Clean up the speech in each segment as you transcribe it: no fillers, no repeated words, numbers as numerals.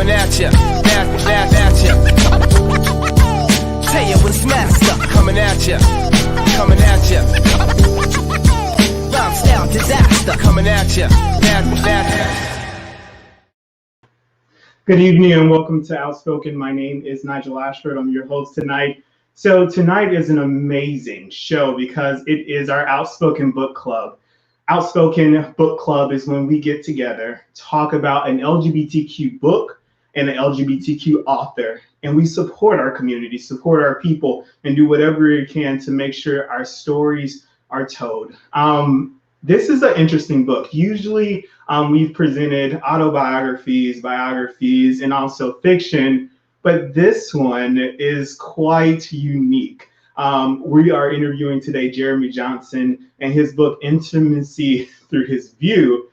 coming at ya, at ya. Tell you when smashed up, coming at ya, coming at ya. Rhyme style disaster, coming at ya, at ya. Good evening and welcome to Outspoken. My name is Nigel Ashford. I'm your host tonight. So tonight is an amazing show because it is our Outspoken Book Club. Outspoken Book Club is when we get together, talk about an LGBTQ book and an LGBTQ author, and we support our community, support our people, and do whatever we can to make sure our stories are told. This is an interesting book. Usually we've presented autobiographies, biographies, and also fiction, but this one is quite unique. We are interviewing today Jeremy Johnson, and his book, Intimacy Through His View,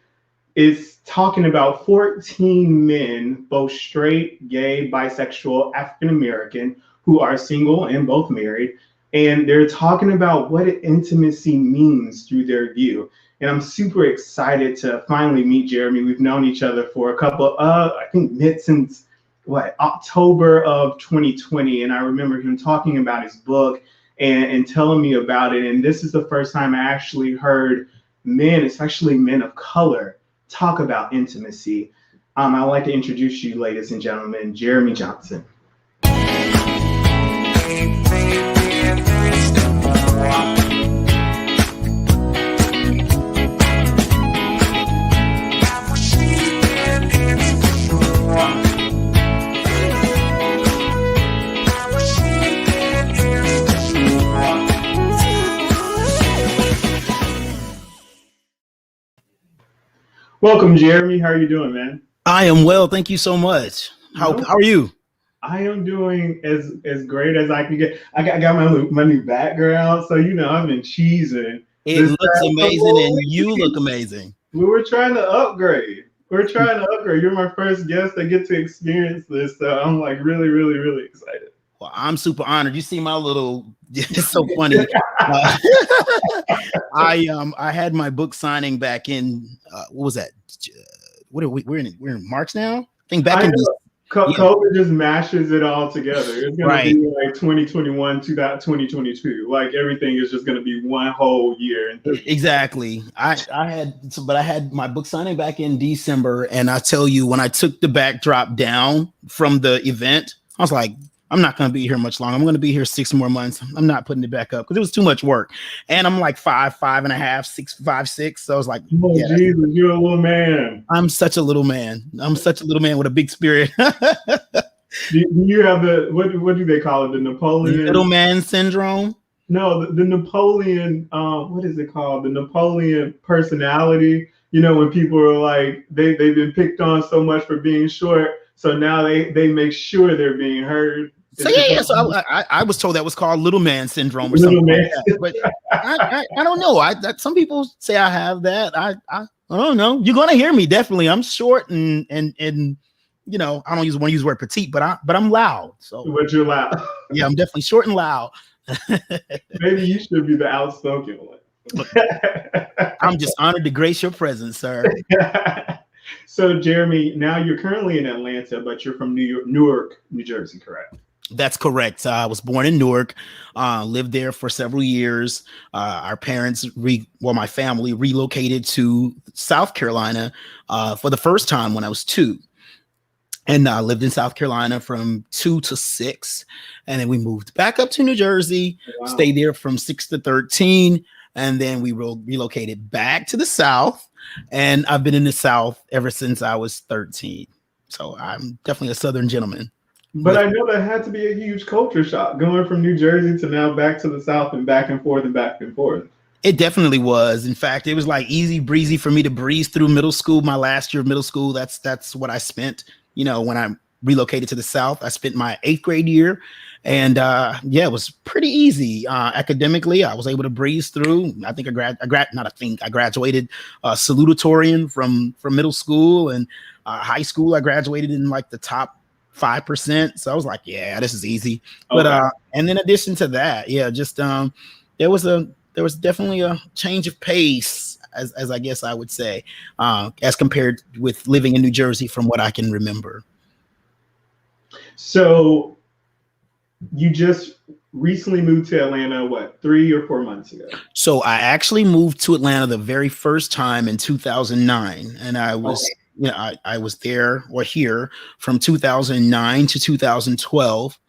is talking about 14 men, both straight, gay, bisexual, African-American, who are single and both married, and they're talking about what intimacy means through their view. And I'm super excited to finally meet Jeremy. We've known each other for a couple I think since October of 2020. And I remember him talking about his book and telling me about it. And this is the first time I actually heard men, especially men of color, talk about intimacy. I'd like to introduce you, ladies and gentlemen, Jeremy Johnson. Welcome, Jeremy. How are you doing, man? I am well. Thank you so much. How are you? I am doing as great as I can get. I got my new background, so I've been cheesing. It looks amazing, and you look amazing. We were trying to upgrade. You're my first guest that get to experience this, so I'm like really, really, really excited. Well, I'm super honored. You see my little, it's so funny. I had my book signing back in, what was that? We're in March now? I think back in COVID just mashes it all together. It's going to be like 2021 to 2022. Like everything is just going to be one whole year. Exactly. I had my book signing back in December. And I tell you, when I took the backdrop down from the event, I was like, I'm not going to be here much longer. I'm going to be here 6 more months. I'm not putting it back up because it was too much work. And I'm like 5'5.5", 6'5'6". So I was like, Jesus, you're a little man. I'm such a little man. I'm such a little man with a big spirit. do you have what do they call it? The Napoleon little man syndrome? No, the Napoleon, what is it called? The Napoleon personality. When people are like, they've been picked on so much for being short. So now they make sure they're being heard. So yeah. So I was told that was called little man syndrome or something like that. But I don't know. Some people say I have that. I don't know. You're gonna hear me definitely. I'm short and I don't want to use the word petite, but I'm loud. So but you're loud. Yeah, I'm definitely short and loud. Maybe you should be the outspoken one. I'm just honored to grace your presence, sir. So Jeremy, now you're currently in Atlanta, but you're from Newark, New Jersey, correct? That's correct. I was born in Newark, lived there for several years. Our parents, my family relocated to South Carolina for the first time when I was 2. And I lived in South Carolina from 2 to 6. And then we moved back up to New Jersey, stayed there from 6 to 13. And then we relocated back to the South. And I've been in the South ever since I was 13. So I'm definitely a Southern gentleman. But I know that had to be a huge culture shock going from New Jersey to now back to the South and back and forth and back and forth. It definitely was. In fact, it was like easy breezy for me to breeze through middle school. My last year of middle school, that's what I spent. When I relocated to the South, I spent my 8th grade year. And it was pretty easy academically. I was able to breeze through. I think I graduated salutatorian from middle school, and high school. I graduated in like the top 5%. So I was like, yeah, this is easy. Okay. But and in addition to that, there was definitely a change of pace, as I guess I would say, as compared with living in New Jersey from what I can remember. So you just recently moved to Atlanta, what, 3 or 4 months ago? So I actually moved to Atlanta the very first time in 2009, and I was, Okay. I was there or here from 2009 to 2012.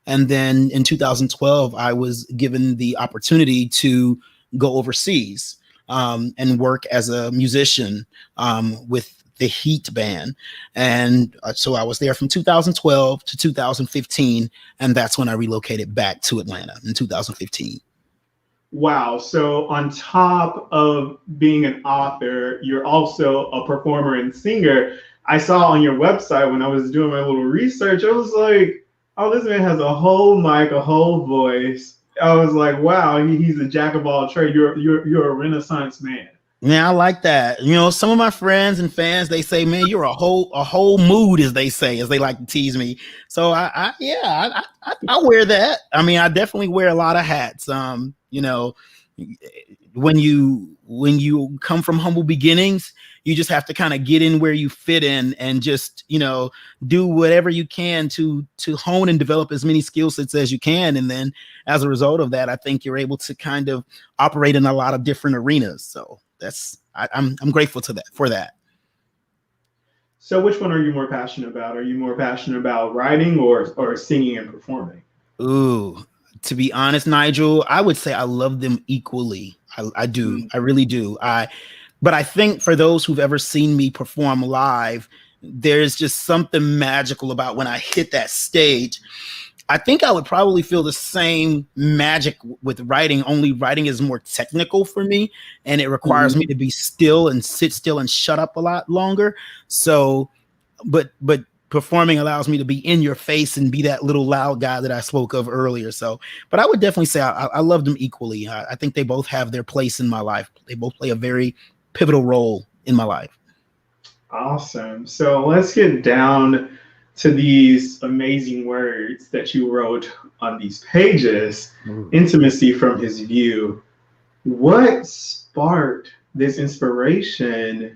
And then in 2012, I was given the opportunity to go overseas and work as a musician with the Heat Band. And so I was there from 2012 to 2015. And that's when I relocated back to Atlanta in 2015. Wow. So on top of being an author, you're also a performer and singer. I saw on your website when I was doing my little research, I was like, oh, this man has a whole mic, a whole voice. I was like, wow, he's a jack of all trades. You're a Renaissance man. Yeah, I like that. You know, some of my friends and fans, they say, "Man, you're a whole mood," as they say, as they like to tease me. So I wear that. I mean, I definitely wear a lot of hats. When you come from humble beginnings, you just have to kind of get in where you fit in and just do whatever you can to hone and develop as many skill sets as you can. And then as a result of that, I think you're able to kind of operate in a lot of different arenas. So I'm grateful for that. So which one are you more passionate about? Are you more passionate about writing or singing and performing? Ooh, to be honest, Nigel, I would say I love them equally. I do. Mm. I really do. But I think for those who've ever seen me perform live, there's just something magical about when I hit that stage. I think I would probably feel the same magic with writing, only writing is more technical for me and it requires me Mhm. to be still and sit still and shut up a lot longer. So, but performing allows me to be in your face and be that little loud guy that I spoke of earlier. So, but I would definitely say I love them equally. I think they both have their place in my life. They both play a very pivotal role in my life. Awesome. So let's get down to these amazing words that you wrote on these pages. Ooh. Intimacy from his view. What sparked this inspiration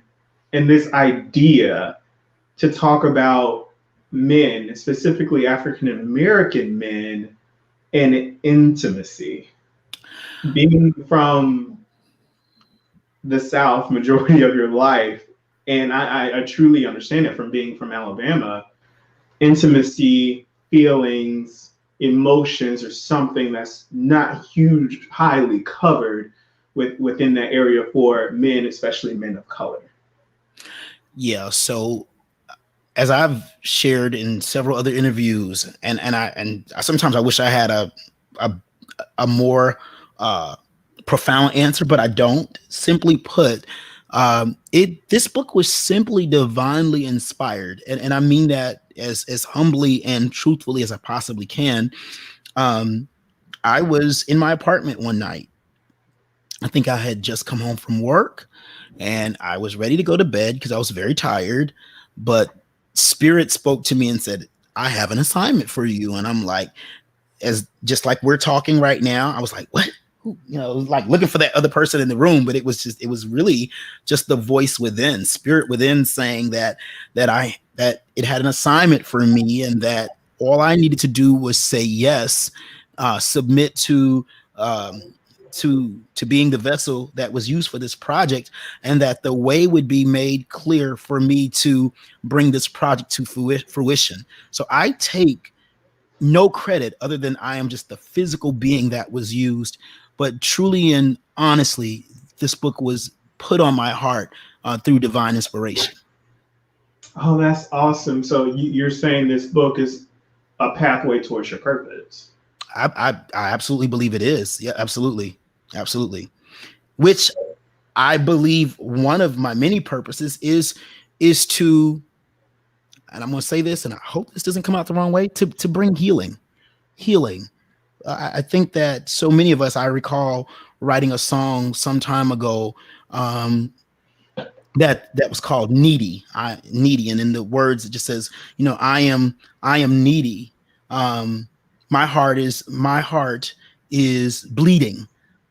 and this idea to talk about men, specifically African American men, and intimacy? Being from the South majority of your life, and I truly understand it from being from Alabama, intimacy, feelings, emotions are something that's not huge, highly covered within that area for men, especially men of color. Yeah. So as I've shared in several other interviews, and sometimes I wish I had a, a more profound answer, but I don't. Simply put, this book was simply divinely inspired, and I mean that as humbly and truthfully as I possibly can. Um, I was in my apartment one night. I think I had just come home from work and I was ready to go to bed because I was very tired. But Spirit spoke to me and said, I have an assignment for you. And I'm like, as just like we're talking right now, I was like, what? Like looking for that other person in the room, but it was really just the voice within, spirit within saying that it had an assignment for me and that all I needed to do was say yes, submit um, to being the vessel that was used for this project, and that the way would be made clear for me to bring this project to fruition. So I take no credit other than I am just the physical being that was used. But truly and honestly, this book was put on my heart through divine inspiration. Oh, that's awesome. So you're saying this book is a pathway towards your purpose. I absolutely believe it is. Yeah, absolutely. Absolutely. Which I believe one of my many purposes is to, and I'm going to say this, and I hope this doesn't come out the wrong way, to bring healing. I think that so many of us, I recall writing a song some time ago that was called Needy. Needy. And in the words, it just says, I am needy. Um, my heart is bleeding.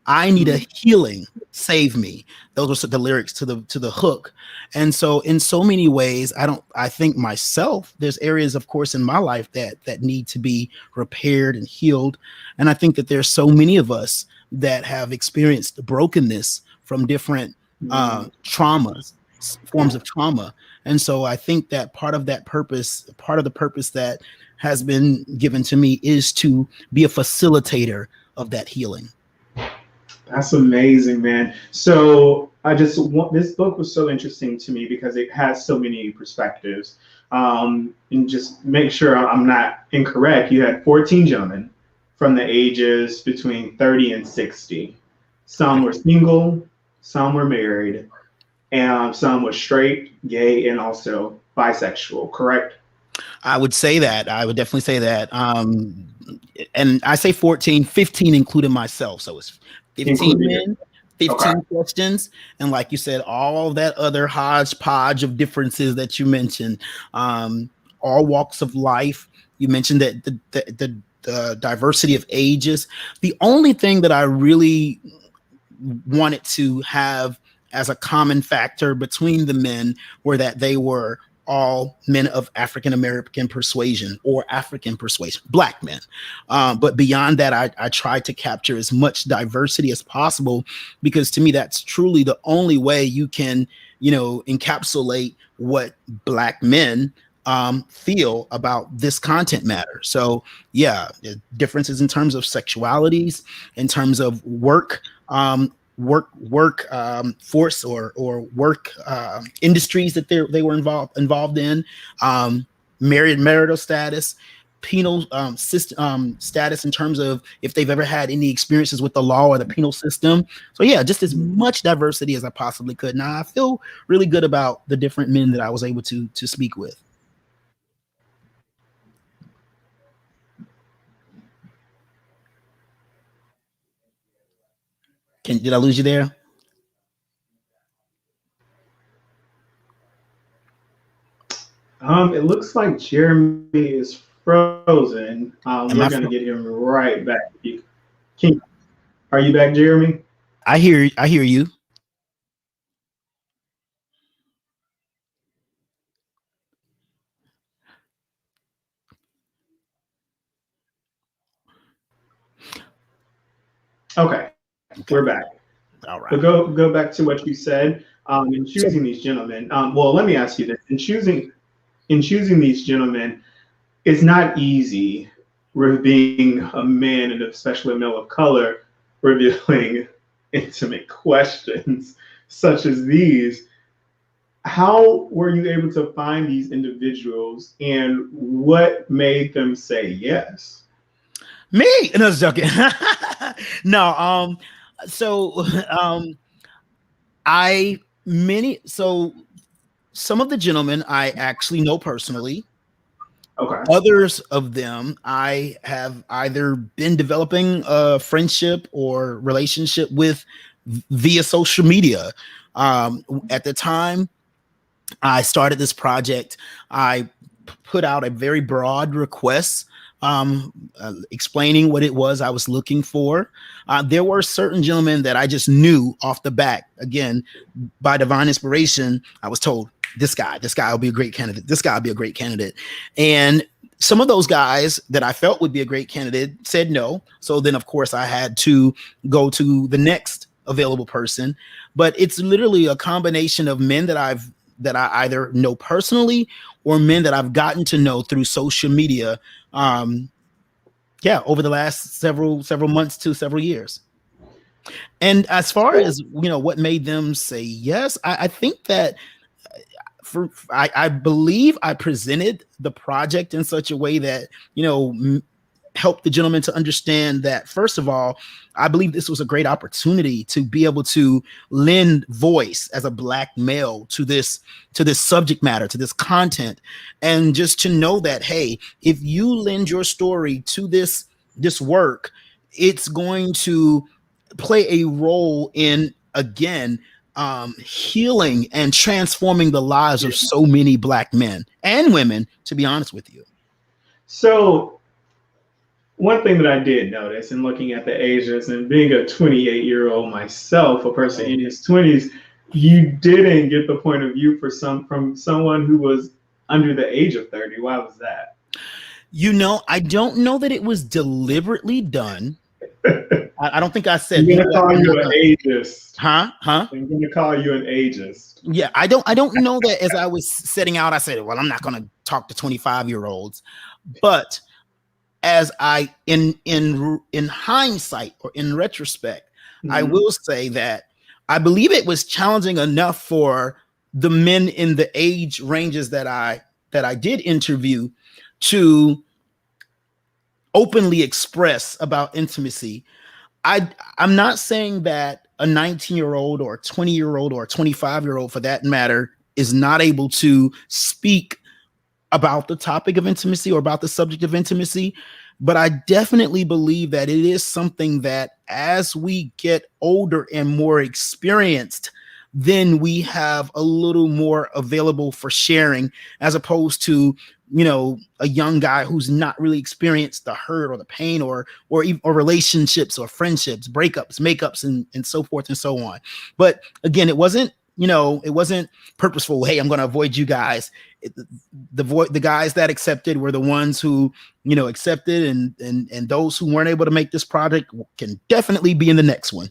I need a healing save me. Those were the lyrics to the hook. And so in so many ways, I think myself, there's areas of course in my life that need to be repaired and healed. And I think that there's so many of us that have experienced brokenness from different traumas, forms of trauma. And so I think that part of the purpose that has been given to me is to be a facilitator of that healing. That's amazing, man. So I just want, this book was so interesting to me because it has so many perspectives. And just make sure I'm not incorrect. You had 14 gentlemen from the ages between 30 and 60. Some were single, some were married, and some were straight, gay, and also bisexual, correct? I would say that. I would definitely say that. And I say 14, 15 including myself. So it's 15 Including you. men, 15 Okay. questions. And like you said, all that other hodgepodge of differences that you mentioned, all walks of life. You mentioned that the diversity of ages. The only thing that I really wanted to have as a common factor between the men were that they were all men of African American persuasion or African persuasion, Black men. But beyond that, I tried to capture as much diversity as possible, because to me, that's truly the only way you can, encapsulate what Black men feel about this content matter. So yeah, differences in terms of sexualities, in terms of work, force or work industries that they were involved in, marital status, penal system status in terms of if they've ever had any experiences with the law or the penal system. So yeah, just as much diversity as I possibly could. Now I feel really good about the different men that I was able to speak with. Did I lose you there? It looks like Jeremy is frozen. Am We're I? gonna get him right back. Can, are you back, Jeremy? I hear you. Okay, Okay. we're back. All But right. go back to what you said. In So choosing these gentlemen, well, let me ask you this: in choosing these gentlemen, it's not easy with being a man and especially a male of color, revealing intimate questions such as these. How were you able to find these individuals, and what made them say yes? me, no, I was joking. No, so um, I many so some of the gentlemen I actually know personally. Okay. Others of them I have either been developing a friendship or relationship with via social media. At the time I started this project, I put out a very broad request, explaining what it was I was looking for. There were certain gentlemen that I just knew off the bat. Again, by divine inspiration, I was told this guy will be a great candidate. This guy will be a great candidate. And some of those guys that I felt would be a great candidate said no. So then, of course, I had to go to the next available person. But it's literally a combination of men that I either know personally or men that I've gotten to know through social media. Yeah, over the last several months to several years. And as far So, as what made them say yes, I think that I believe I presented the project in such a way that help the gentleman to understand that, first of all, I believe this was a great opportunity to be able to lend voice as a Black male to this subject matter, to this content, and just to know that, hey, if you lend your story to this work, it's going to play a role in, again, healing and transforming the lives of yeah. so many Black men and women, to be honest with you. So One thing that I did notice in looking at the ages and being a 28-year-old myself, a person in his 20s, you didn't get the point of view from someone who was under the age of 30. Why was that? I don't know that it was deliberately done. I don't think I said, I'm you know gonna what, call I'm you not an gonna. ageist. Huh? I'm gonna call you an ageist. Yeah, I don't know that as I was setting out, I said, well, I'm not gonna talk to 25-year-olds. But as I in hindsight or in retrospect, I Mhm. will say that I believe it was challenging enough for the men in the age ranges that I did interview to openly express about intimacy. I'm not saying that a 19-year-old or a 20-year-old or a 25-year-old for that matter is not able to speak about the topic of intimacy or about the subject of intimacy, but I definitely believe that it is something that as we get older and more experienced, then we have a little more available for sharing, as opposed to a young guy who's not really experienced the hurt or the pain or relationships or friendships, breakups, makeups, and so forth and so on. But again, it wasn't purposeful. Hey, I'm going to avoid you guys. The guys that accepted were the ones who accepted, and those who weren't able to make this project can definitely be in the next one.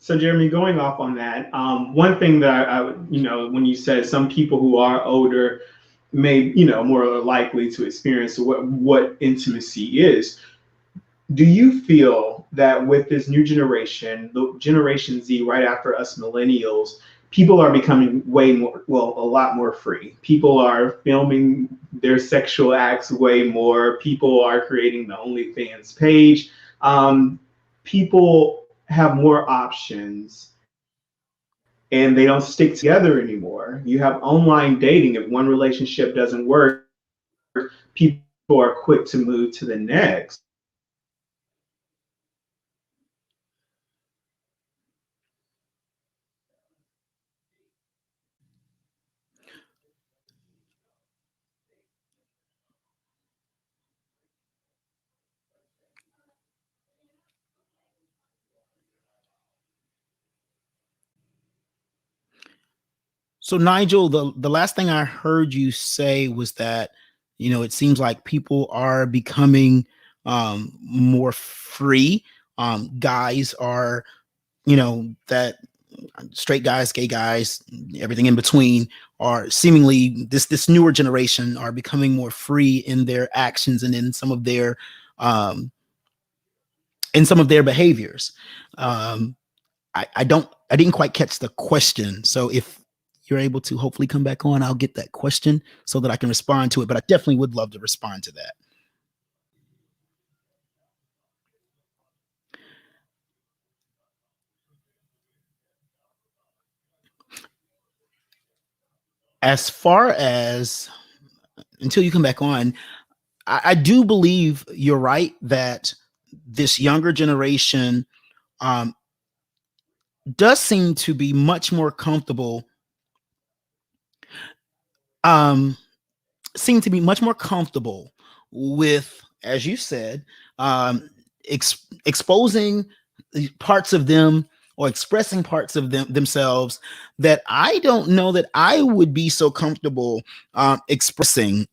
So, Jeremy, going off on that, one thing that when you said some people who are older may, more likely to experience what intimacy is. Do you feel that with this new generation, the Generation Z, right after us millennials, people are becoming way more, well, a lot more free? People are filming their sexual acts way more. People are creating the OnlyFans page. People have more options and they don't stick together anymore. You have online dating. If one relationship doesn't work, people are quick to move to the next. So Nigel, the last thing I heard you say was that it seems like people are becoming more free. Guys are that straight guys, gay guys, everything in between are seemingly this newer generation are becoming more free in their actions and um, in some of their behaviors. Um, I didn't quite catch the question. So if you're able to hopefully come back on, I'll get that question so that I can respond to it. But I definitely would love to respond to that. As far as until you come back on, I do believe you're right that this younger generation um, does seem to be much more comfortable. Um, seem to be much more comfortable with, as you said, um, exposing parts of them or expressing parts of themselves that I don't know that I would be so comfortable expressing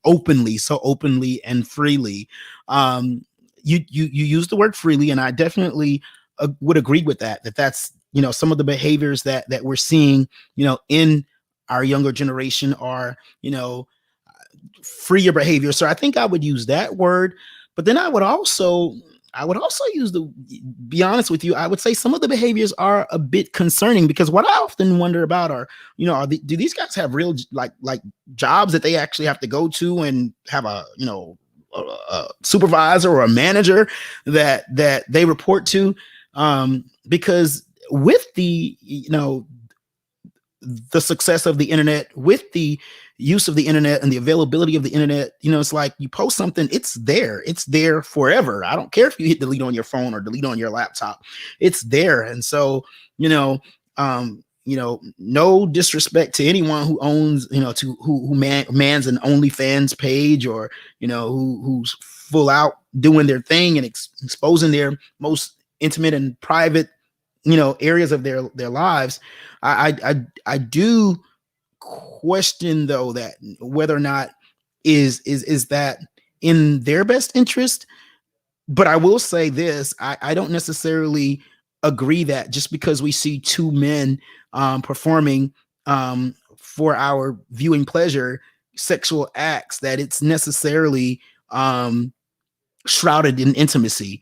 so openly and freely. You use the word freely, and I definitely would agree with that. That's some of the behaviors that we're seeing in our younger generation are freer behavior. So I think I would use that word, but then I would also use be honest with you, I would say some of the behaviors are a bit concerning, because what I often wonder about are, do these guys have real like jobs that they actually have to go to and have a supervisor or a manager that they report to? Because with the success of the internet, with the use of the internet and the availability of the internet, it's like you post something, it's there forever. I don't care if you hit delete on your phone or delete on your laptop, it's there. And so, you know, um, no disrespect to anyone who owns, who mans an OnlyFans page, or, who's full out doing their thing and exposing their most intimate and private, areas of their lives. I do question, though, that whether or not is that in their best interest. But I will say this: I don't necessarily agree that just because we see two men performing for our viewing pleasure sexual acts, that it's necessarily shrouded in intimacy.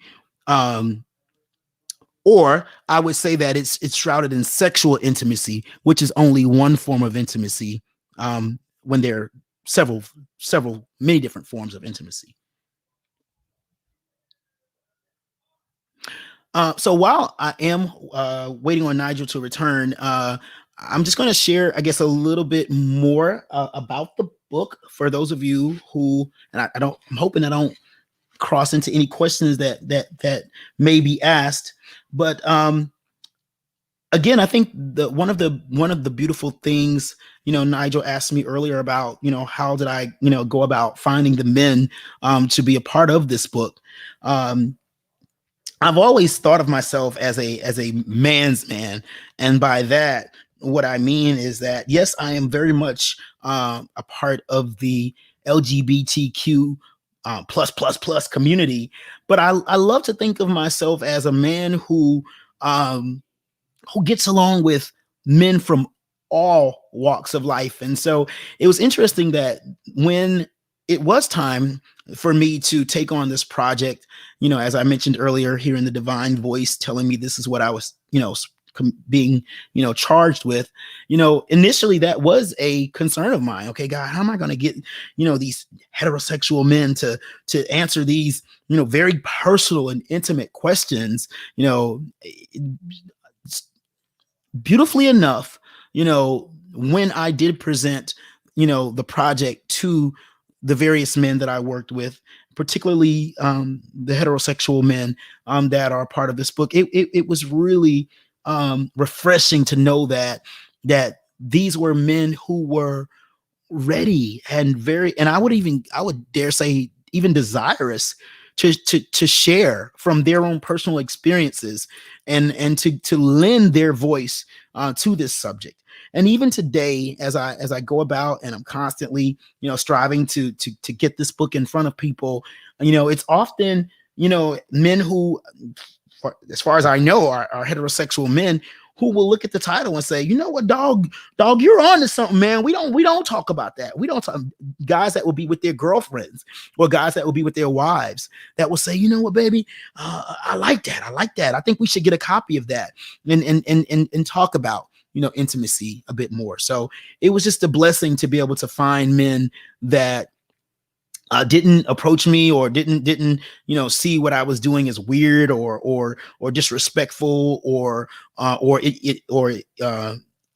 Or I would say that it's shrouded in sexual intimacy, which is only one form of intimacy, when there are many different forms of intimacy. So while I am waiting on Nigel to return, I'm just going to share, I guess, a little bit more about the book for those of you who, and I'm hoping I don't cross into any questions that may be asked. But again, I think one of the beautiful things, Nigel asked me earlier about, how did I, go about finding the men to be a part of this book. I've always thought of myself as a man's man, and by that, what I mean is that, yes, I am very much a part of the LGBTQ plus community, but I love to think of myself as a man who gets along with men from all walks of life. And so it was interesting that when it was time for me to take on this project, as I mentioned earlier, hearing the divine voice telling me this is what I was, being, charged with, initially that was a concern of mine. Okay, God, how am I going to get, these heterosexual men to answer these, very personal and intimate questions, beautifully enough, when I did present, the project to the various men that I worked with, particularly the heterosexual men that are part of this book, it was really refreshing to know that these were men who were ready and I would dare say even desirous to share from their own personal experiences and to lend their voice to this subject. And even today, as I go about and I'm constantly, striving to get this book in front of people, it's often, men who, as far as I know, are heterosexual men who will look at the title and say, you know what, dog, you're on to something, man. We don't talk about that. We don't talk. Guys that will be with their girlfriends or guys that will be with their wives that will say, you know what, baby, I like that. I think we should get a copy of that and talk about, intimacy a bit more. So it was just a blessing to be able to find men that didn't approach me or didn't see what I was doing as weird or disrespectful or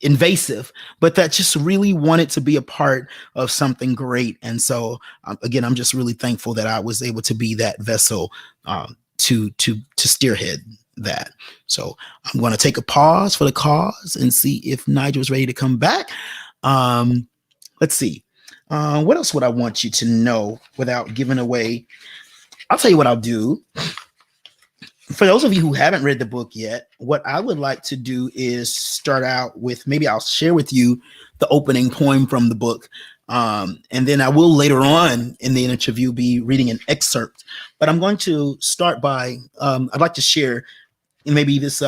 invasive, but that just really wanted to be a part of something great. And so again, I'm just really thankful that I was able to be that vessel to spearhead that. So I'm going to take a pause for the cause and see if Nigel's ready to come back. Let's see. What else would I want you to know without giving away? I'll tell you what I'll do. For those of you who haven't read the book yet, what I would like to do is start out with, maybe I'll share with you the opening poem from the book. And then I will later on in the interview be reading an excerpt. But I'm going to start by, I'd like to share maybe this,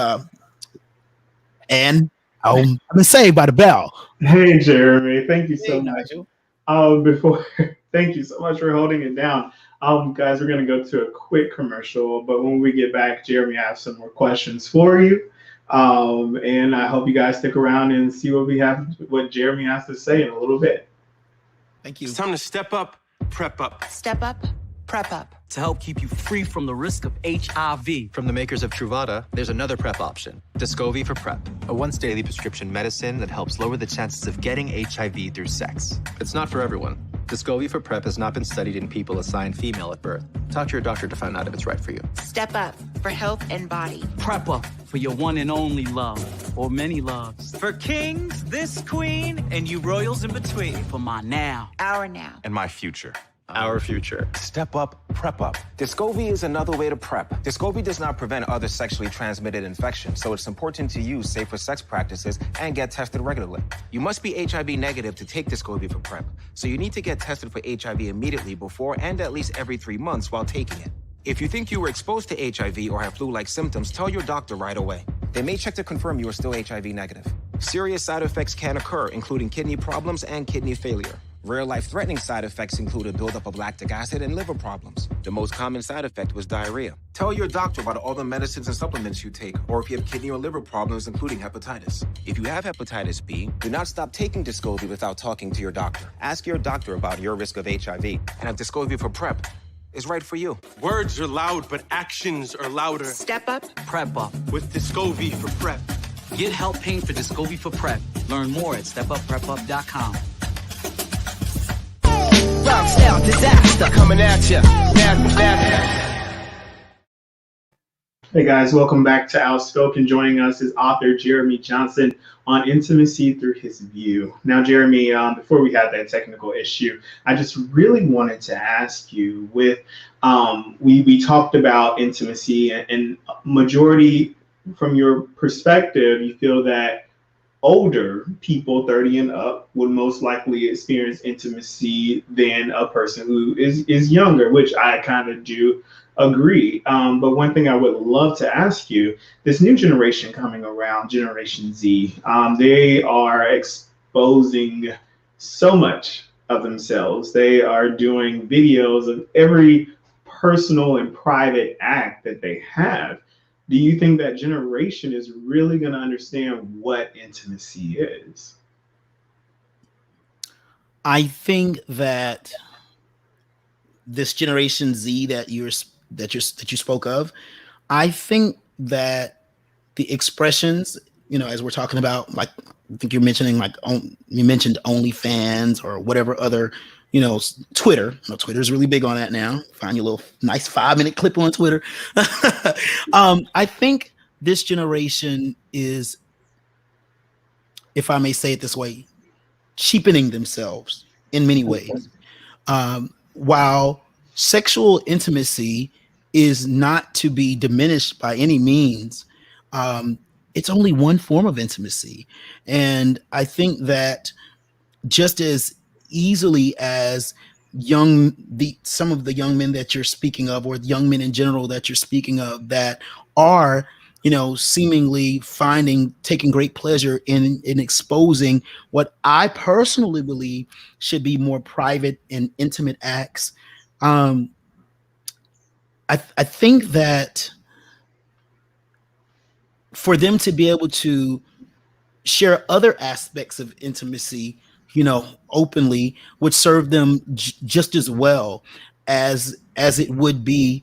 and I've been saved by the bell. Hey, Jeremy, thank you so much. Nigel. Thank you so much for holding it down. Guys, we're going to go to a quick commercial, but when we get back, Jeremy has some more questions for you. And I hope you guys stick around and see what Jeremy has to say in a little bit. Thank you. It's time to step up, prep up. Step up, prep up. To help keep you free from the risk of HIV. From the makers of Truvada, there's another PrEP option, Descovy for PrEP, a once-daily prescription medicine that helps lower the chances of getting HIV through sex. It's not for everyone. Descovy for PrEP has not been studied in people assigned female at birth. Talk to your doctor to find out if it's right for you. Step up for health and body. Prep up for your one and only love, or many loves. For kings, this queen, and you royals in between. For my now. Our now. And my future. Our future. Step up, prep up. Descovy is another way to prep. Descovy does not prevent other sexually transmitted infections, so it's important to use safer sex practices and get tested regularly. You must be HIV negative to take Descovy for PrEP, so you need to get tested for HIV immediately before and at least every 3 months while taking it. If you think you were exposed to HIV or have flu-like symptoms, tell your doctor right away. They may check to confirm you are still HIV negative. Serious side effects can occur, including kidney problems and kidney failure. Rare life-threatening side effects include a buildup of lactic acid and liver problems. The most common side effect was diarrhea. Tell your doctor about all the medicines and supplements you take, or if you have kidney or liver problems, including hepatitis. If you have hepatitis B, do not stop taking Descovy without talking to your doctor. Ask your doctor about your risk of HIV, and if Descovy for PrEP is right for you. Words are loud, but actions are louder. Step up. Prep up. With Descovy for PrEP. Get help paying for Descovy for PrEP. Learn more at stepupprepup.com. Rockstar disaster coming at ya. Hey guys, welcome back to Outspoken. Joining us is author Jeremy Johnson on intimacy through his view. Now, Jeremy, before we had that technical issue, I just really wanted to ask you with, we talked about intimacy and majority from your perspective, you feel that older people 30 and up would most likely experience intimacy than a person who is younger, which I kind of do agree. But one thing I would love to ask you, this new generation coming around, Generation Z, they are exposing so much of themselves. They are doing videos of every personal and private act that they have. Do you think that generation is really going to understand what intimacy is? I think that this Generation Z that you spoke of, I think that the expressions, as we're talking about, like I think you're mentioning, like you mentioned OnlyFans or whatever other, Twitter. Twitter is really big on that now. Find your little nice 5-minute clip on Twitter. I think this generation is, if I may say it this way, cheapening themselves in many ways. While sexual intimacy is not to be diminished by any means, it's only one form of intimacy. And I think that just as easily as some of the young men that you're speaking of, or young men in general that you're speaking of, that are, seemingly taking great pleasure in exposing what I personally believe should be more private and intimate acts. I think that for them to be able to share other aspects of intimacy, openly, would serve them just as well as it would be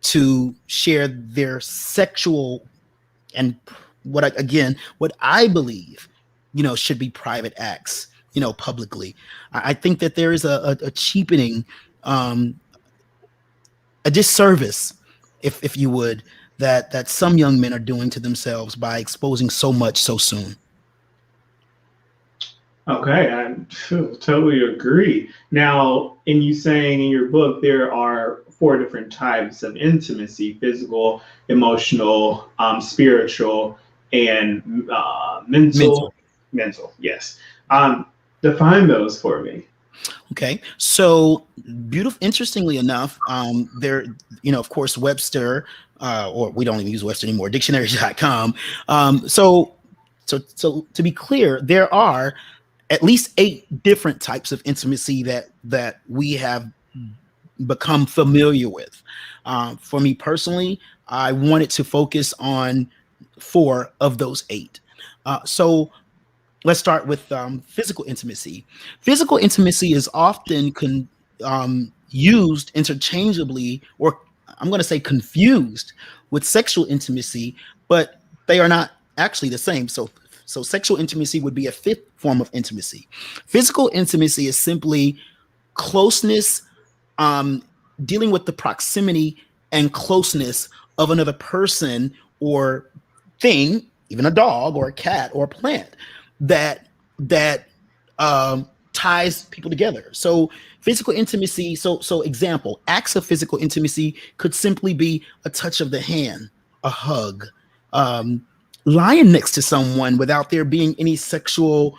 to share their sexual and what I believe, should be private acts, publicly. I think that there is a cheapening, a disservice, if you would, that some young men are doing to themselves by exposing so much so soon. Okay, I totally agree. Now, in you saying in your book, there are 4 different types of intimacy: physical, emotional, spiritual, and mental. Yes. Define those for me. Okay, so interestingly enough, there, of course, Webster, or we don't even use Webster anymore, dictionary.com. So to be clear, there are at least 8 different types of intimacy that we have become familiar with. For me personally, I wanted to focus on 4 of those 8. So let's start with physical intimacy. Physical intimacy is often used interchangeably, or I'm going to say confused, with sexual intimacy, but they are not actually the same. So sexual intimacy would be a 5th form of intimacy. Physical intimacy is simply closeness, dealing with the proximity and closeness of another person or thing, even a dog or a cat or a plant, that ties people together. So physical intimacy. So example, acts of physical intimacy could simply be a touch of the hand, a hug, lying next to someone without there being any sexual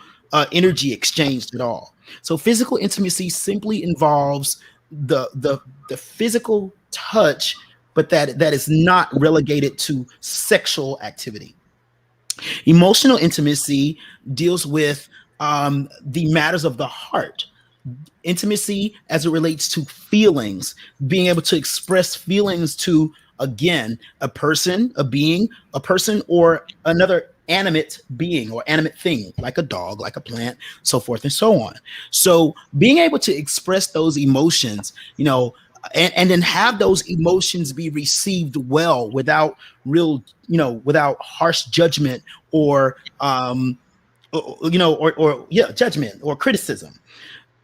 energy exchanged at all. So physical intimacy simply involves the physical touch, but that is not relegated to sexual activity. Emotional intimacy deals with the matters of the heart. Intimacy as it relates to feelings, being able to express feelings to, again, a person, a being, a person, or another animate being or animate thing, like a dog, like a plant, so forth and so on. So being able to express those emotions, and then have those emotions be received well without without harsh judgment or judgment or criticism.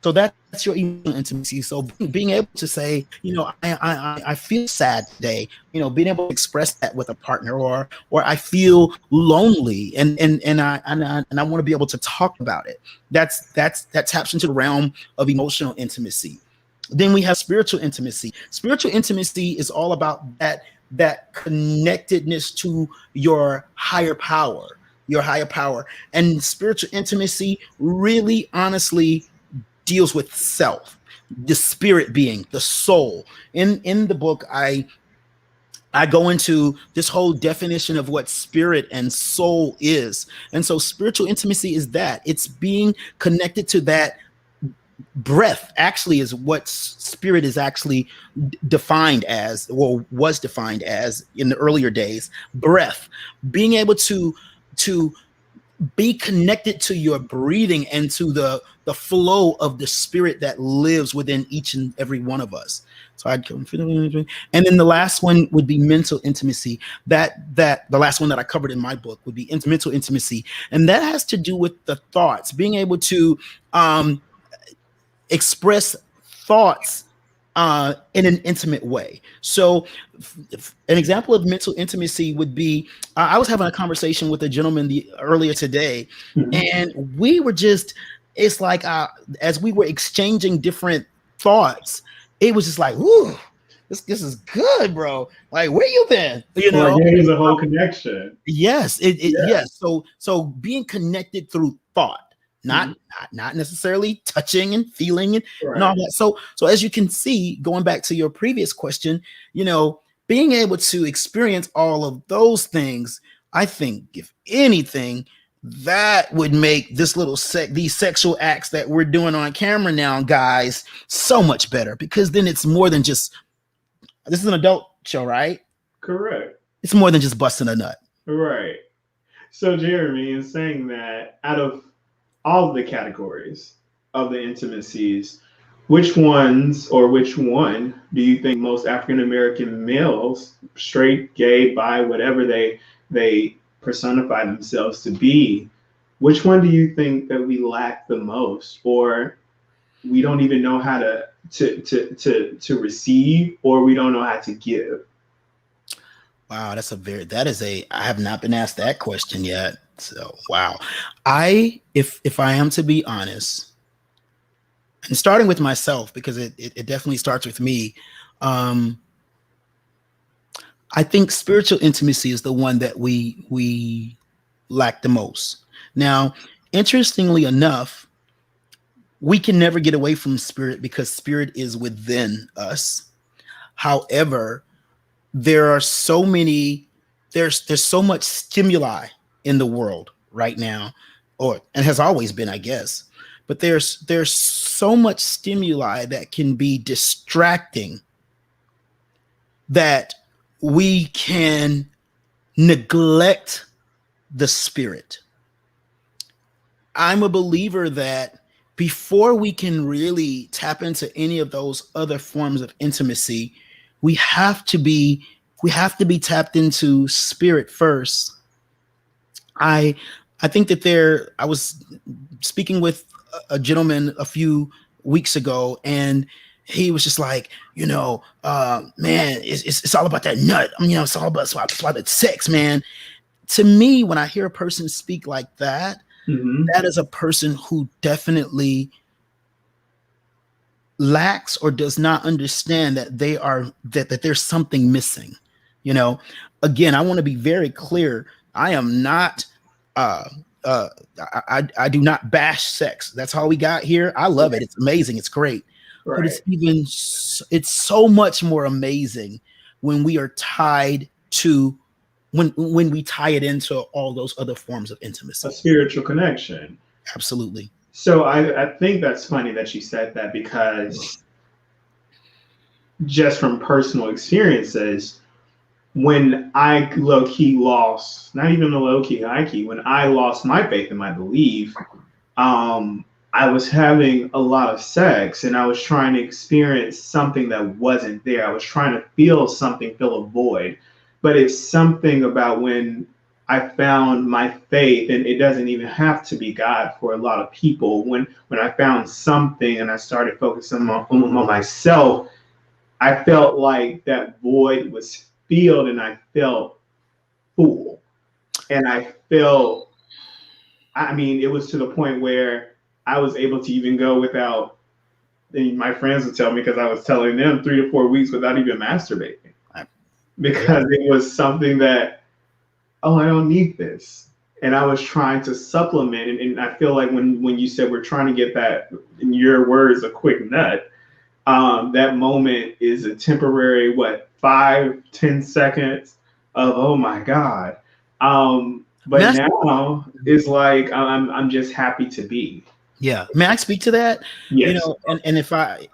So that's your emotional intimacy. So being able to say, I feel sad today, being able to express that with a partner, or I feel lonely, and I want to be able to talk about it. That taps into the realm of emotional intimacy. Then we have spiritual intimacy. Spiritual intimacy is all about that connectedness to your higher power, and spiritual intimacy really, honestly, deals with self, the spirit being, the soul. In the book, I go into this whole definition of what spirit and soul is. And so spiritual intimacy is that. It's being connected to that breath, actually, is what spirit is actually defined as, or was defined as in the earlier days. Breath, being able to be connected to your breathing and to the flow of the spirit that lives within each and every one of us. So and then the last one would be mental intimacy. That the last one that I covered in my book would be mental intimacy, and that has to do with the thoughts, being able to express thoughts in an intimate way. So an example of mental intimacy would be, I was having a conversation with a gentleman earlier today, and we were just, it's like, as we were exchanging different thoughts, it was just like, ooh, this is good, bro. Like, where you been? There's a whole connection. Yes. Yes. So being connected through thought, not necessarily touching and feeling and all that. So as you can see, going back to your previous question, being able to experience all of those things, I think, if anything, that would make this these sexual acts that we're doing on camera now, guys, so much better, because then it's more than just, this is an adult show, right? Correct. It's more than just busting a nut. Right. So Jeremy is saying that out of all of the categories of the intimacies, which one do you think most African American males, straight, gay, bi, whatever they personify themselves to be, which one do you think that we lack the most, or we don't even know how to receive, or we don't know how to give? Wow, I have not been asked that question yet. So wow. If I am to be honest, and starting with myself, because it definitely starts with me, I think spiritual intimacy is the one that we lack the most. Now, interestingly enough, we can never get away from spirit, because spirit is within us. However, there's so much stimuli in the world right now, and has always been, I guess. But there's so much stimuli that can be distracting, that we can neglect the spirit. I'm a believer that before we can really tap into any of those other forms of intimacy, we have to be tapped into spirit first. I think that I was speaking with a gentleman a few weeks ago, and he was just like, man, it's all about that nut. It's all about that sex, man. To me, when I hear a person speak like that, that is a person who definitely lacks or does not understand that that there's something missing. Again, I want to be very clear. I am not I do not bash sex. That's all we got here. I love it. It's amazing. It's great. Right. But it's so much more amazing when we are tied to when we tie it into all those other forms of intimacy. A spiritual connection. Absolutely. So I think that's funny that you said that, because just from personal experiences, when I low-key lost, not even the low-key, high-key, when I lost my faith and my belief, I was having a lot of sex and I was trying to experience something that wasn't there. I was trying to feel a void. But it's something about when I found my faith, and it doesn't even have to be God for a lot of people. When I found something and I started focusing on myself, I felt like that void was filled and I felt full. And it was to the point where I was able to even go without, and my friends would tell me, because I was telling them 3 to 4 weeks without even masturbating. Because it was something that, I don't need this. And I was trying to supplement. And I feel like when you said we're trying to get that, in your words, a quick nut, that moment is a temporary, 5-10 seconds of, oh my God. But now it's like, I'm just happy to be. Yeah. May I speak to that? Yes. And if I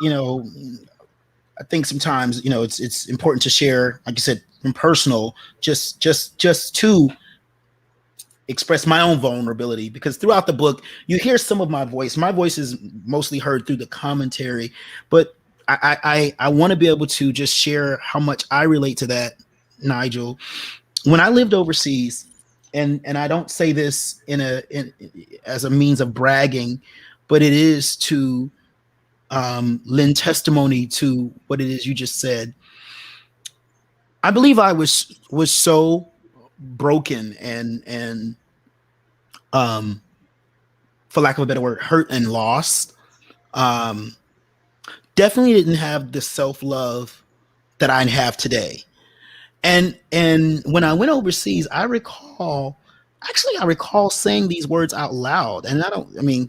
think sometimes, it's important to share, like you said, from personal, just to express my own vulnerability, because throughout the book, you hear some of my voice. My voice is mostly heard through the commentary, but I want to be able to just share how much I relate to that, Nigel. When I lived overseas, and I don't say this as a means of bragging, but it is to lend testimony to what it is you just said. I believe I was so broken and for lack of a better word, hurt and lost. Definitely didn't have the self-love that I have today. And when I went overseas, I recall saying these words out loud. And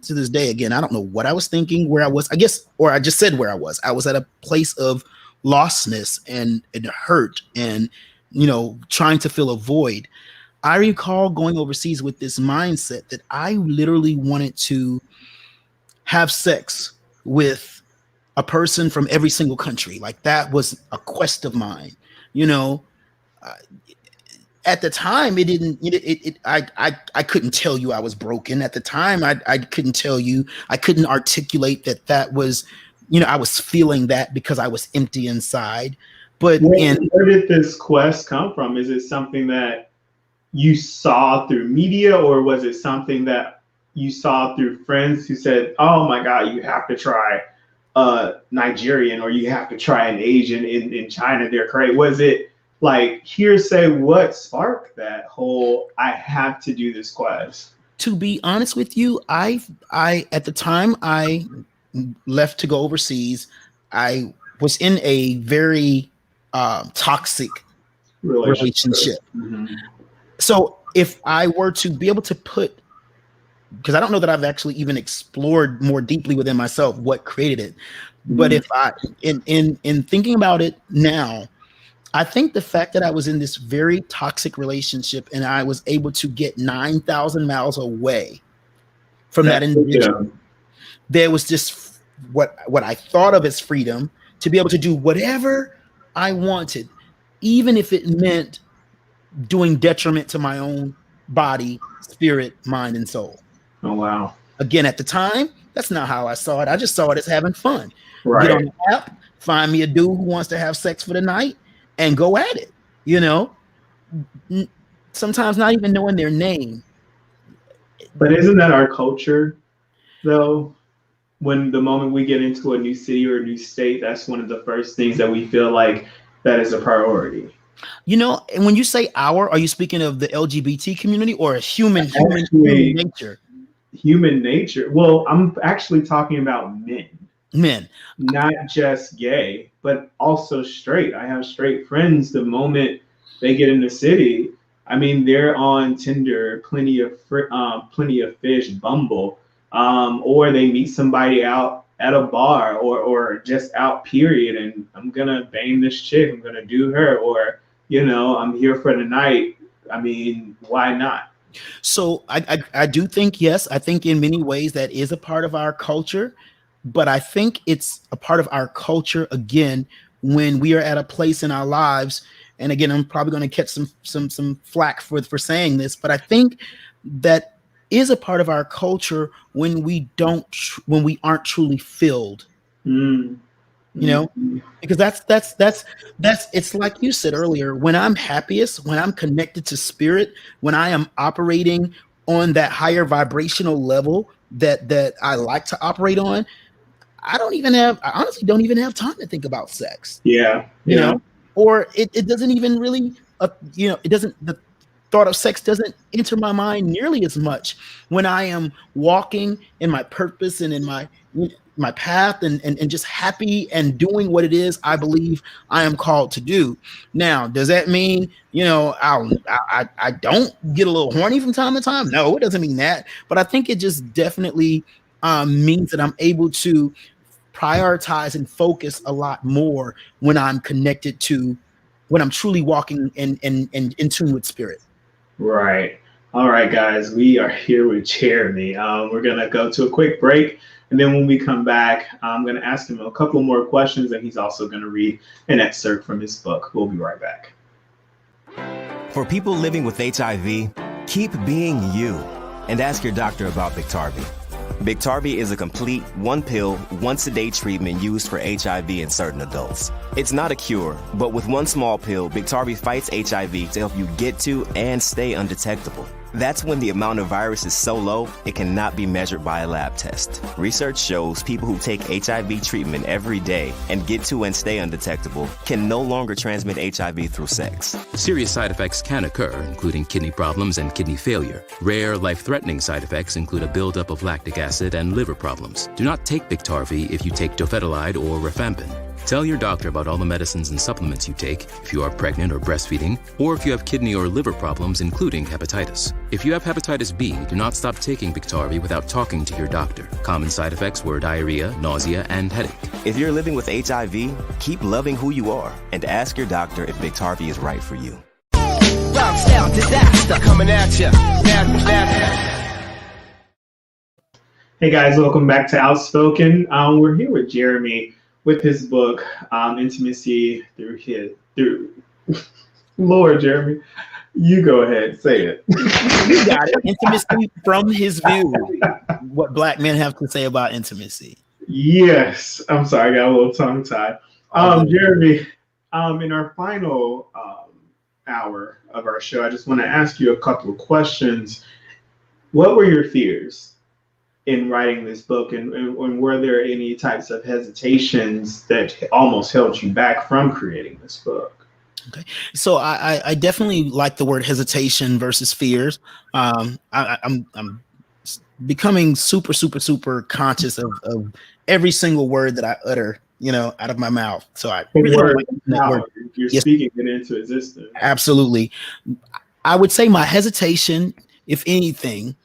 to this day, again, I don't know what I was thinking, where I was, I guess, or I just said where I was. I was at a place of lostness and hurt and, trying to fill a void. I recall going overseas with this mindset that I literally wanted to have sex with a person from every single country. Like, that was a quest of mine, at the time, it didn't. I couldn't tell you I was broken at the time. I couldn't tell you. I couldn't articulate that was, I was feeling that because I was empty inside. But where did this quest come from? Is it something that you saw through media, or was it something that you saw through friends who said, "Oh my God, you have to try a Nigerian, or you have to try an Asian in China? They're great." Was it like hearsay? What sparked that whole I have to do this quest? To be honest with you, I at the time I left to go overseas, I was in a very toxic relationship. Mm-hmm. So if I were to be able to put, because I don't know that I've actually even explored more deeply within myself what created it, but if I in thinking about it now, I think the fact that I was in this very toxic relationship and I was able to get 9,000 miles away from that individual, there was just what I thought of as freedom to be able to do whatever I wanted, even if it meant doing detriment to my own body, spirit, mind, and soul. Oh, wow. Again, at the time, that's not how I saw it. I just saw it as having fun. Right. Get on the app, find me a dude who wants to have sex for the night, and go at it, sometimes not even knowing their name. But isn't that our culture, though? when the moment we get into a new city or a new state, that's one of the first things that we feel like that is a priority. You know, and when you say our, are you speaking of the LGBT community or a human Actually, nature? Human nature. Well, I'm actually talking about men. Men. Not just gay, but also straight. I have straight friends. The moment they get in the city, I mean, they're on Tinder, plenty of fish, Bumble, or they meet somebody out at a bar or just out, period. And I'm gonna bang this chick. I'm gonna do her, or I'm here for the night. I mean, why not? So I do think, yes, I think in many ways that is a part of our culture, but I think it's a part of our culture again when we are at a place in our lives. And again, I'm probably going to catch some flack for saying this, but I think that is a part of our culture when we aren't truly filled. You know, because that's it's like you said earlier, when I'm happiest, when I'm connected to spirit, when I am operating on that higher vibrational level that I like to operate on, I honestly don't even have time to think about sex. Yeah. You know, or it doesn't even really, the thought of sex doesn't enter my mind nearly as much when I am walking in my purpose and in my path and just happy and doing what it is I believe I am called to do. Now, does that mean, I don't get a little horny from time to time? No, it doesn't mean that. But I think it just definitely means that I'm able to prioritize and focus a lot more when I'm connected to, when I'm truly walking in tune with spirit. Right. All right, guys, we are here with Jeremy. We're going to go to a quick break. And then when we come back, I'm going to ask him a couple more questions, and he's also going to read an excerpt from his book. We'll be right back. For people living with HIV, keep being you and ask your doctor about Biktarvy. Biktarvy is a complete one-pill, once-a-day treatment used for HIV in certain adults. It's not a cure, but with one small pill, Biktarvy fights HIV to help you get to and stay undetectable. That's when the amount of virus is so low, it cannot be measured by a lab test. Research shows people who take HIV treatment every day and get to and stay undetectable can no longer transmit HIV through sex. Serious side effects can occur, including kidney problems and kidney failure. Rare, life-threatening side effects include a buildup of lactic acid and liver problems. Do not take Biktarvy if you take dofetilide or rifampin. Tell your doctor about all the medicines and supplements you take if you are pregnant or breastfeeding, or if you have kidney or liver problems, including hepatitis. If you have hepatitis B, do not stop taking Biktarvy without talking to your doctor. Common side effects were diarrhea, nausea, and headache. If you're living with HIV, keep loving who you are and ask your doctor if Biktarvy is right for you. Rockstyle disaster coming at you. Hey guys, welcome back to Outspoken. We're here with Jeremy with his book, Intimacy through Lord, Jeremy, you go ahead, say it. You got it. Intimacy from his view. What Black men have to say about intimacy. Yes, I'm sorry, I got a little tongue tied. Jeremy, in our final hour of our show, I just want to ask you a couple of questions. What were your fears in writing this book, and were there any types of hesitations that almost held you back from creating this book? Okay, so I definitely like the word hesitation versus fears. I'm becoming super conscious of every single word that I utter, out of my mouth. So I really like that word. You're speaking it into existence. Absolutely. I would say my hesitation, if anything,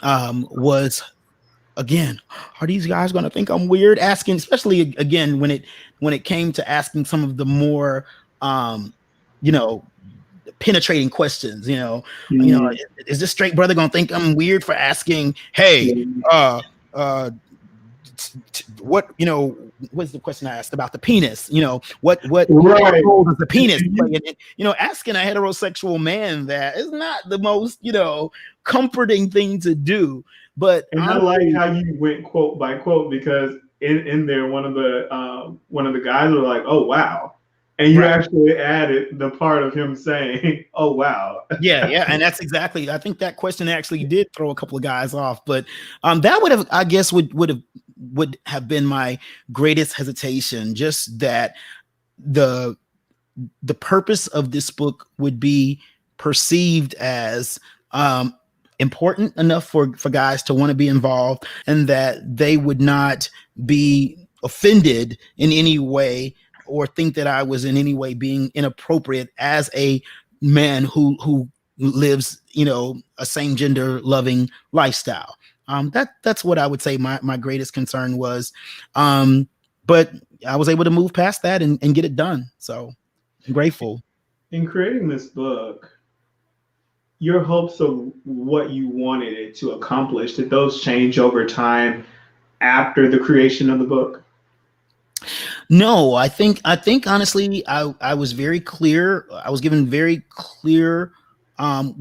was, again, are these guys going to think I'm weird? Asking, especially again, when it came to asking some of the more, penetrating questions, is this straight brother going to think I'm weird for asking, hey, what's the question I asked about the penis? What role does the penis play in it? Asking a heterosexual man that is not the most, comforting thing to do. But I like how you went quote by quote, because in there one of the guys were like, "Oh wow," and you actually added the part of him saying, "Oh wow." yeah, and that's exactly. I think that question actually did throw a couple of guys off, but that would have, I guess, would have would have been my greatest hesitation, just that the purpose of this book would be perceived as important enough for guys to want to be involved, and that they would not be offended in any way or think that I was in any way being inappropriate as a man who lives, a same gender loving lifestyle. That's what I would say my greatest concern was. But I was able to move past that and get it done. So I'm grateful. In creating this book, your hopes of what you wanted it to accomplish, did those change over time after the creation of the book? No, I think honestly, I was very clear. I was given very clear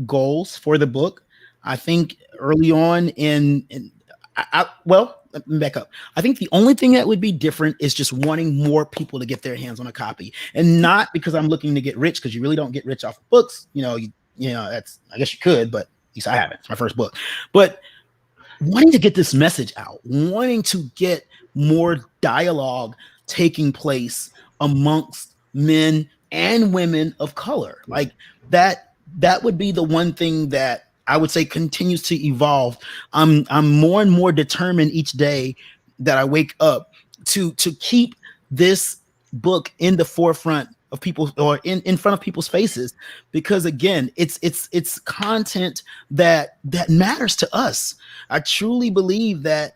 goals for the book. I think early on well, let me back up. I think the only thing that would be different is just wanting more people to get their hands on a copy, and not because I'm looking to get rich, because you really don't get rich off of books. That's, I guess you could, but at least I haven't. It's my first book. But wanting to get this message out, wanting to get more dialogue taking place amongst men and women of color, like that would be the one thing that I would say continues to evolve. I'm more and more determined each day that I wake up to keep this book in the forefront of people, or in front of people's faces, because again, it's content that matters to us. I truly believe that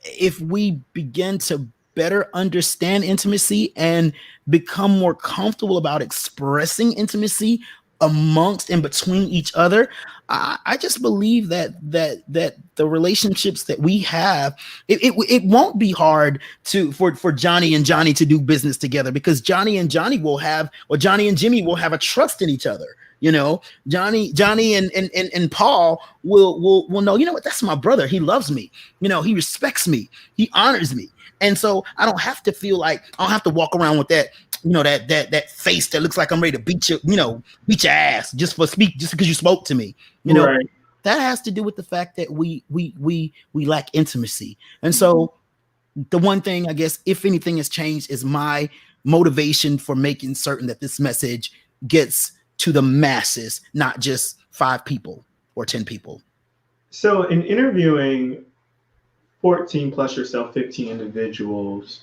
if we begin to better understand intimacy and become more comfortable about expressing intimacy amongst and between each other, I just believe that the relationships that we have, it won't be hard for Johnny and Johnny to do business together, because Johnny and Johnny will have, or Johnny and Jimmy will have a trust in each other. Johnny and Paul will know, what, that's my brother. He loves me. He respects me. He honors me. And so I don't have to feel like I don't have to walk around with that, that face that looks like I'm ready to beat your ass just because you spoke to me. Right. That has to do with the fact that we lack intimacy. And so the one thing, I guess, if anything has changed, is my motivation for making certain that this message gets to the masses, not just 5 people or 10 people. So in interviewing 14 plus yourself, 15 individuals,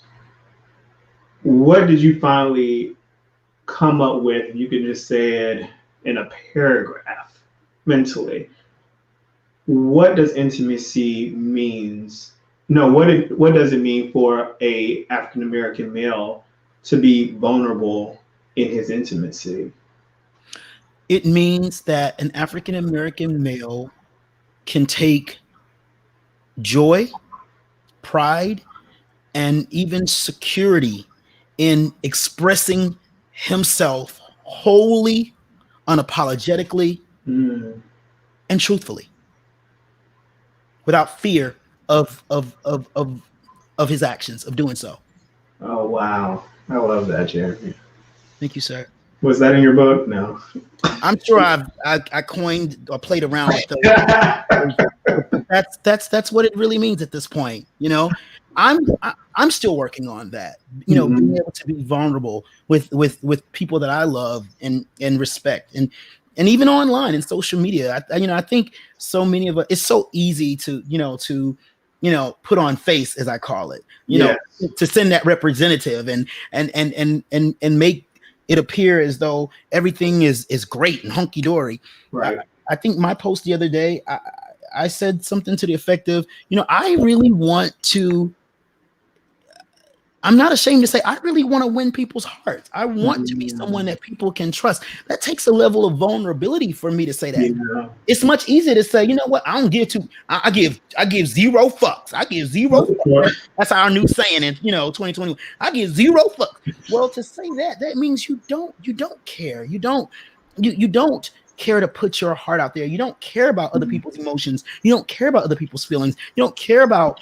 what did you finally come up with? You could just say it in a paragraph mentally. What does intimacy means? No, what does it mean for a African American male to be vulnerable in his intimacy? It means that an African American male can take joy, pride, and even security in expressing himself wholly, unapologetically, and truthfully, without fear of his actions, of doing so. Oh, wow. I love that, Jeremy. Thank you, sir. Was that in your book? No. I'm sure I coined or played around with those. That's what it really means at this point. I'm still working on that. Being able to be vulnerable with people that I love and respect, and even online and social media. I think so many of us, it's so easy to put on face, as I call it. To send that representative and make it appear as though everything is great and hunky dory. Right. I think my post the other day, I said something to the effect of, I really want to. I'm not ashamed to say I really want to win people's hearts. I want to be someone that people can trust. That takes a level of vulnerability for me to say that. Yeah. It's much easier to say, I don't give I give 0 fucks. I give 0 fucks. That's our new saying in 2021. I give 0 fucks. Well, to say that means you don't care. You don't care to put your heart out there. You don't care about other people's emotions. You don't care about other people's feelings. You don't care about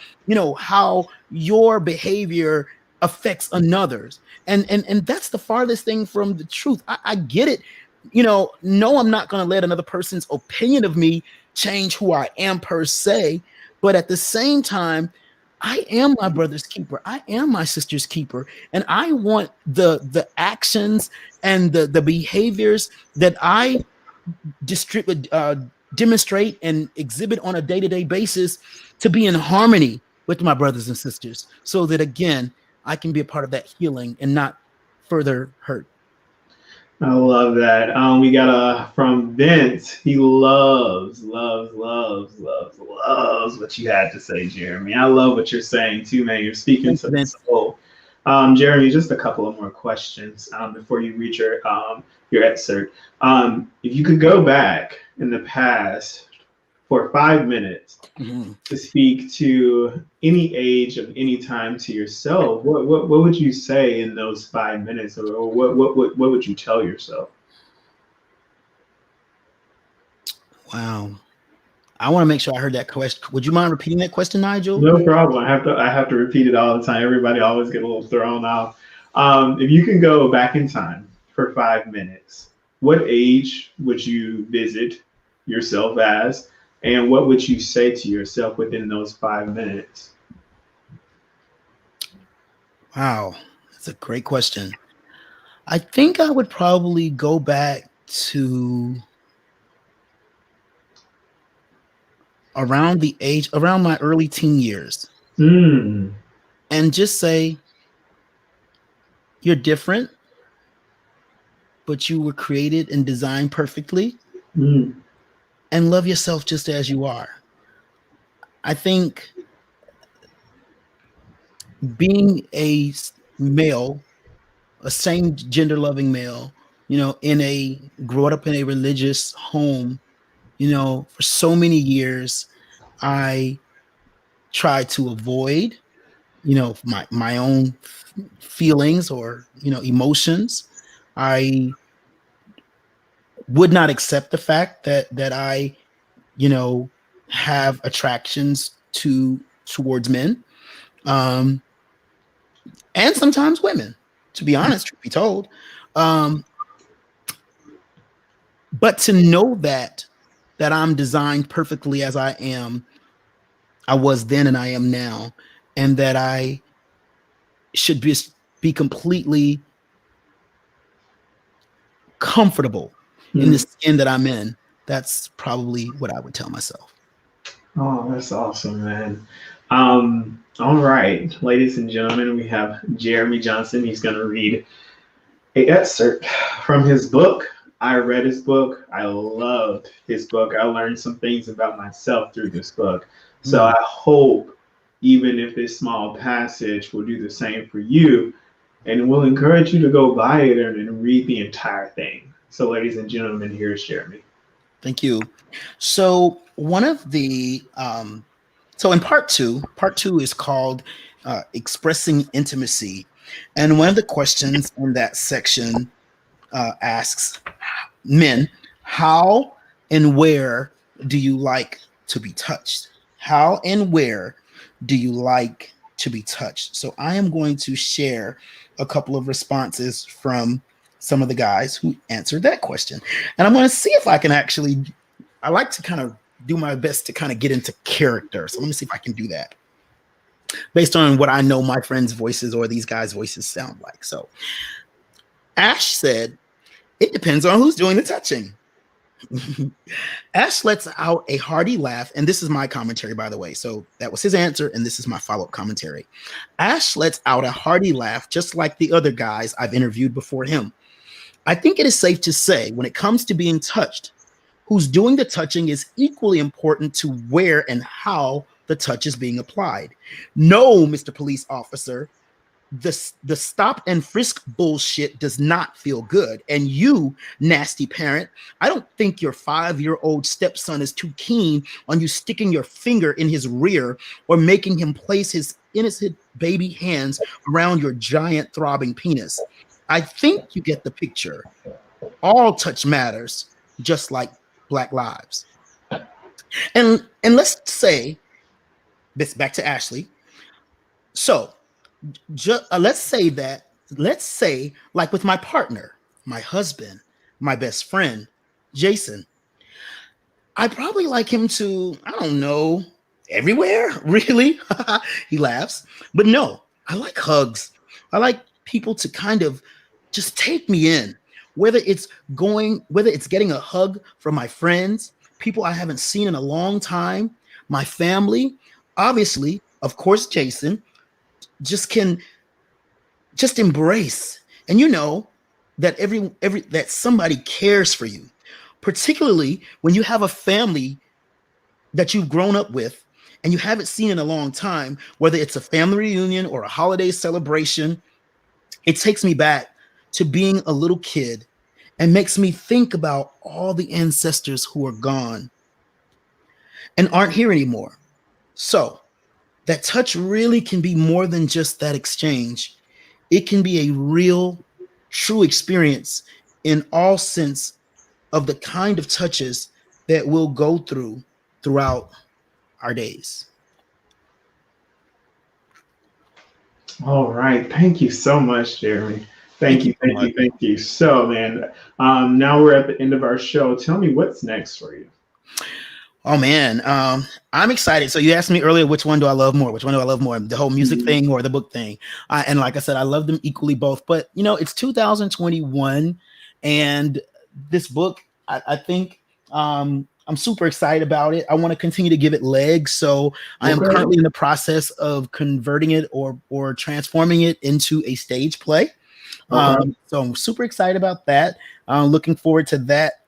how your behavior affects another's, and that's the farthest thing from the truth. I get it. No, I'm not going to let another person's opinion of me change who I am per se, but at the same time, I am my brother's keeper. I am my sister's keeper. And I want the actions and the behaviors that I demonstrate and exhibit on a day-to-day basis to be in harmony with my brothers and sisters, so that again I can be a part of that healing and not further hurt. I love that. We got from Vince. He loves what you had to say, Jeremy. I love what you're saying too, man. You're speaking Thanks, to the Vince. soul. Jeremy, just a couple of more questions before you read your excerpt. If you could go back in the past for 5 minutes to speak to any age of any time to yourself, what would you say in those 5 minutes, or what would you tell yourself? Wow. I want to make sure I heard that question. Would you mind repeating that question, Nigel? No problem. I have to repeat it all the time. Everybody always get a little thrown off. If you can go back in time for 5 minutes, what age would you visit yourself as, and what would you say to yourself within those 5 minutes? Wow, that's a great question. I think I would probably go back to around my early teen years, and just say, you're different, but you were created and designed perfectly, and love yourself just as you are. I think being a male, a same gender loving male, grew up in a religious home, for so many years, I tried to avoid, my own feelings or, emotions. I would not accept the fact that I, have attractions towards men, and sometimes women, to be honest, truth be told. But to know that I'm designed perfectly as I am, I was then and I am now, and that I should be completely comfortable in the skin that I'm in. That's probably what I would tell myself. Oh, that's awesome, man. All right, ladies and gentlemen, we have Jeremy Johnson. He's going to read an excerpt from his book. I read his book. I loved his book. I learned some things about myself through this book. So I hope, even if this small passage will do the same for you, and we'll encourage you to go buy it and read the entire thing. So, ladies and gentlemen, here's Jeremy. Thank you. So one of the, so in part two is called Expressing Intimacy. And one of the questions in that section asks men, how and where do you like to be touched? How and where do you like to be touched? So I am going to share a couple of responses from some of the guys who answered that question. And I'm going to see if I can I like to kind of do my best to kind of get into character. So let me see if I can do that based on what I know my friends' voices or these guys' voices sound like. So Ash said, it depends on who's doing the touching. Ash lets out a hearty laugh, and this is my commentary, by the way. So that was his answer, and this is my follow-up commentary. Ash lets out a hearty laugh, just like the other guys I've interviewed before him. I think it is safe to say, when it comes to being touched, who's doing the touching is equally important to where and how the touch is being applied. No, Mr. Police Officer, the stop and frisk bullshit does not feel good. And you, nasty parent, I don't think your 5-year-old stepson is too keen on you sticking your finger in his rear or making him place his innocent baby hands around your giant throbbing penis. I think you get the picture. All touch matters, just like Black lives. And let's say this, back to Ashley. So let's say like with my partner, my husband, my best friend, Jason, I probably like him to, I don't know, everywhere? Really? He laughs. But no, I like hugs. I like people to kind of just take me in, whether it's getting a hug from my friends, people I haven't seen in a long time, my family, obviously, of course, Jason, just can just embrace. And you know that every that somebody cares for you, particularly when you have a family that you've grown up with and you haven't seen in a long time, whether it's a family reunion or a holiday celebration. It takes me back to being a little kid and makes me think about all the ancestors who are gone and aren't here anymore. So that touch really can be more than just that exchange. It can be a real, true experience in all sense of the kind of touches that we'll go through throughout our days. All right. Thank you so much, Jeremy. Thank you so much. Thank you. So, man, now we're at the end of our show. Tell me what's next for you. Oh man, I'm excited. So you asked me earlier, which one do I love more? Which one do I love more? The whole music thing or the book thing? And like I said, I love them equally both. But you know, it's 2021, and this book, I think I'm super excited about it. I want to continue to give it legs. So I am currently in the process of converting it or transforming it into a stage play. So I'm super excited about that. Looking forward to that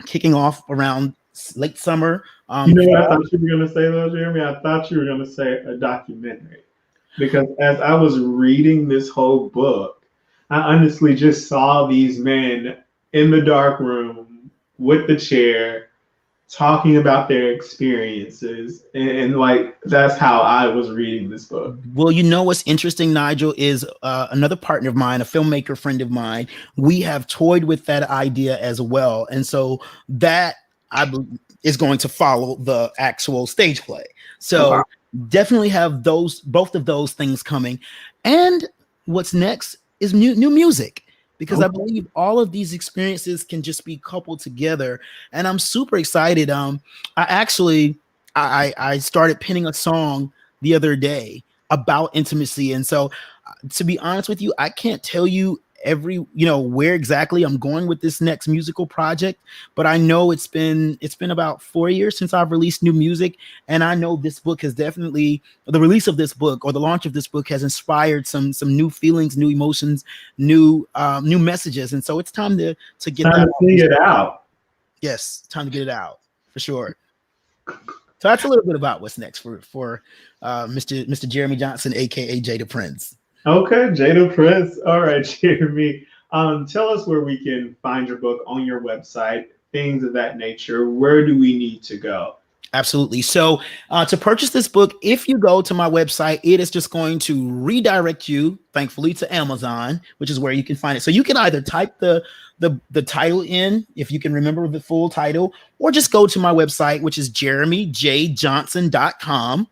kicking off around late summer. You know what I thought you were going to say, though, Jeremy? I thought you were going to say a documentary. Because as I was reading this whole book, I honestly just saw these men in the dark room with the chair talking about their experiences. And like, that's how I was reading this book. Well, you know what's interesting, Nigel, is another partner of mine, a filmmaker friend of mine, we have toyed with that idea as well. And so that is going to follow the actual stage play. So definitely have both of those things coming. And what's next is new music, because I believe all of these experiences can just be coupled together. And I'm super excited. I started penning a song the other day about intimacy. And so to be honest with you, I can't tell you where exactly I'm going with this next musical project, but I know it's been about 4 years since I've released new music, and I know this book has definitely, the release of this book or the launch of this book has inspired some new feelings, new emotions, new messages, and so it's time to get it out. Yes, time to get it out for sure. So that's a little bit about what's next for Mr. Jeremy Johnson, aka Jada Prince. Okay, Jada Prince. All right, Jeremy. Tell us where we can find your book on your website, things of that nature. Where do we need to go? Absolutely. So to purchase this book, if you go to my website, it is just going to redirect you, thankfully, to Amazon, which is where you can find it. So you can either type the title in, if you can remember the full title, or just go to my website, which is jeremyjjohnson.com,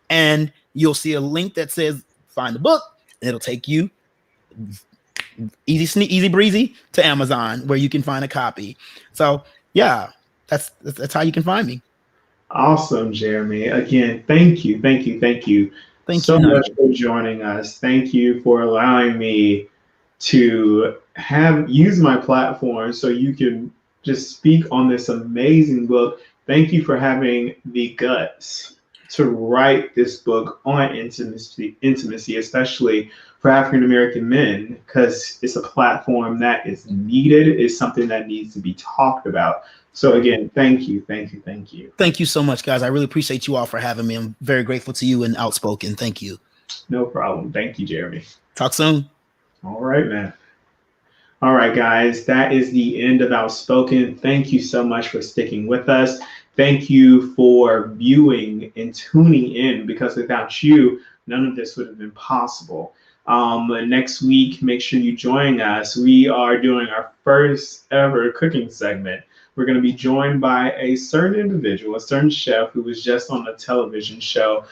and you'll see a link that says find the book. It'll take you easy breezy to Amazon, where you can find a copy. So yeah, that's how you can find me. Awesome, Jeremy. Again, thank you so much for joining us. Thank you for allowing me to use my platform so you can just speak on this amazing book. Thank you for having the guts to write this book on intimacy, especially for African-American men, because it's a platform that is needed. It's something that needs to be talked about. So again, thank you. Thank you so much, guys. I really appreciate you all for having me. I'm very grateful to you and Outspoken. Thank you. No problem. Thank you, Jeremy. Talk soon. All right, man. All right, guys, that is the end of Outspoken. Thank you so much for sticking with us. Thank you for viewing and tuning in, because without you, none of this would have been possible. Next week, make sure you join us. We are doing our first ever cooking segment. We're going to be joined by a certain individual, a certain chef who was just on a television show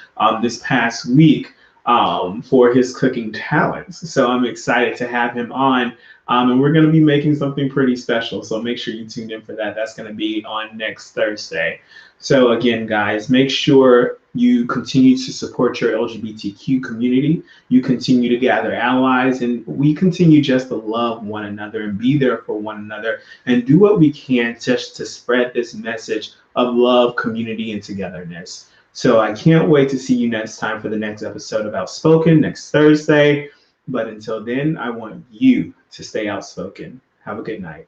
this past week for his cooking talents. So I'm excited to have him on. And we're going to be making something pretty special. So make sure you tune in for that. That's going to be on next Thursday. So again, guys, make sure you continue to support your LGBTQ community. You continue to gather allies, and we continue just to love one another and be there for one another and do what we can just to spread this message of love, community, and togetherness. So I can't wait to see you next time for the next episode of Outspoken next Thursday. But until then, I want you to stay outspoken. Have a good night.